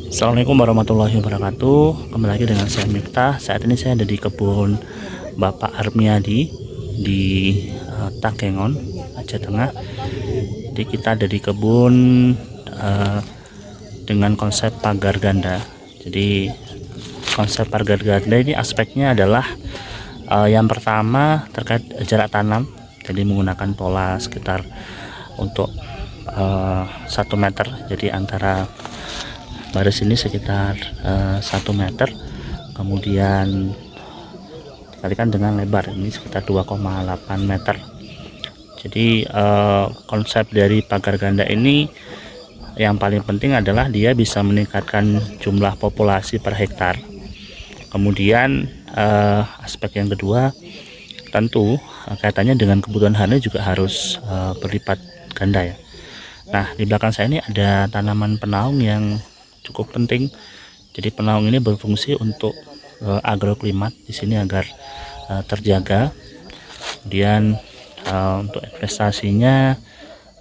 Assalamualaikum warahmatullahi wabarakatuh. Kembali lagi dengan saya Miftah. Saat ini saya ada di kebun Bapak Armiadi di Takengon, Aceh Tengah. Jadi kita ada di kebun eh, dengan konsep pagar ganda. Jadi konsep pagar ganda ini aspeknya adalah yang pertama terkait jarak tanam. Jadi menggunakan pola sekitar untuk 1 meter. Jadi antara baris ini sekitar 1 meter, kemudian dikalikan dengan lebar ini sekitar 2,8 meter. Jadi konsep dari pagar ganda ini yang paling penting adalah dia bisa meningkatkan jumlah populasi per hektar. Kemudian aspek yang kedua tentu kaitannya dengan kebutuhan harian juga harus berlipat ganda ya. Nah, di belakang saya ini ada tanaman penaung yang cukup penting. Jadi penaung ini berfungsi untuk agroklimat di sini agar terjaga. Kemudian untuk investasinya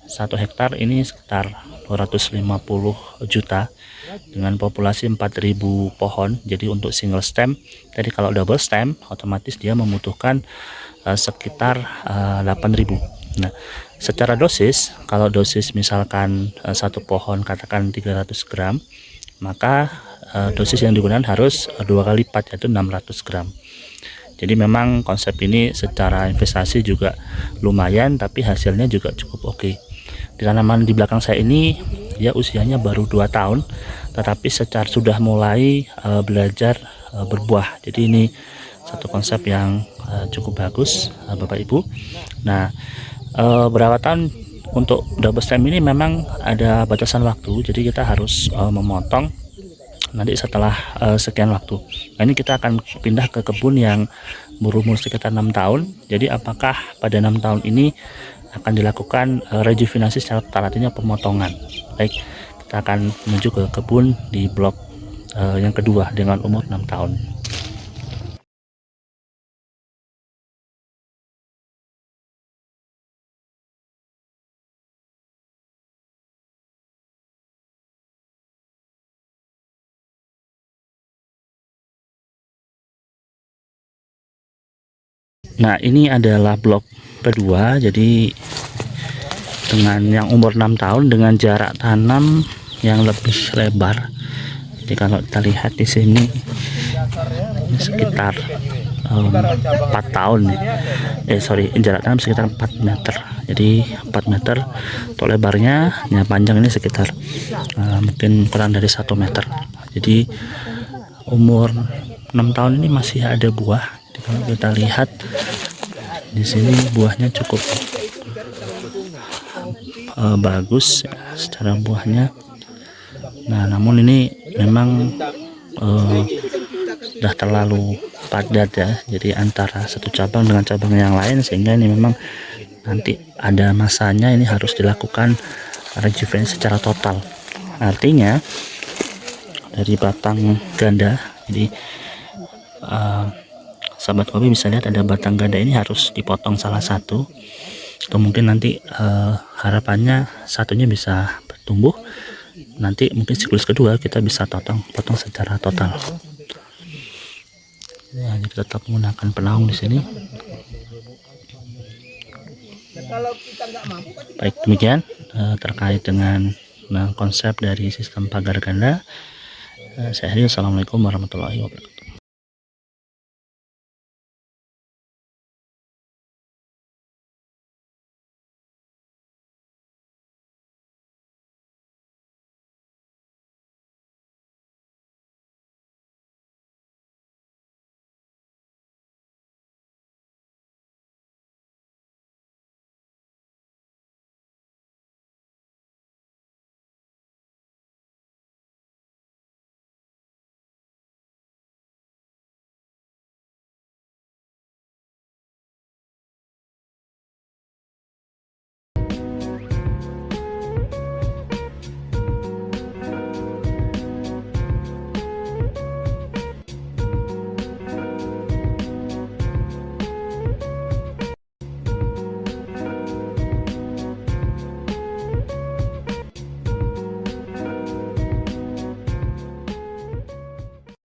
1 hektar ini sekitar 250 juta dengan populasi 4.000 pohon. Jadi untuk single stem, jadi kalau double stem otomatis dia membutuhkan sekitar 8.000. Nah, secara dosis, kalau dosis misalkan satu pohon katakan 300 gram, maka dosis yang digunakan harus 2 kali lipat, yaitu 600 gram. Jadi memang konsep ini secara investasi juga lumayan, tapi hasilnya juga cukup oke. Di tanaman di belakang saya ini ya usianya baru 2 tahun, tetapi secara sudah mulai belajar berbuah. Jadi ini satu konsep yang cukup bagus, Bapak Ibu. Nah, berapa tahun untuk double stem ini memang ada batasan waktu, jadi kita harus memotong nanti setelah sekian waktu. Nah, ini kita akan pindah ke kebun yang berumur sekitar 6 tahun. Jadi apakah pada 6 tahun ini akan dilakukan rejuvenasi secara total, artinya pemotongan. Baik, kita akan menuju ke kebun di blok yang kedua dengan umur 6 tahun. Nah, ini adalah blok kedua. Jadi dengan yang umur 6 tahun dengan jarak tanam yang lebih lebar. Jadi kalau kita lihat di sini ini sekitar 4 tahun nih. Jarak tanam sekitar 4 meter. Jadi 4 meter untuk lebarnya, ya panjang ini sekitar mungkin kurang dari 1 meter. Jadi umur 6 tahun ini masih ada buah. Jadi kalau kita lihat di sini buahnya cukup bagus ya, secara buahnya. Nah, namun ini memang sudah terlalu padat ya, jadi antara satu cabang dengan cabang yang lain, sehingga ini memang nanti ada masanya ini harus dilakukan rejuvenasi secara total. Artinya dari batang ganda, jadi sahabat kopi bisa lihat ada batang ganda ini harus dipotong salah satu, atau mungkin nanti harapannya satunya bisa bertumbuh, nanti mungkin siklus kedua kita bisa potong secara total. Ya, jadi tetap menggunakan penaung di sini. Baik, demikian terkait dengan konsep dari sistem pagar ganda. Saya akhiri. Assalamualaikum warahmatullahi wabarakatuh.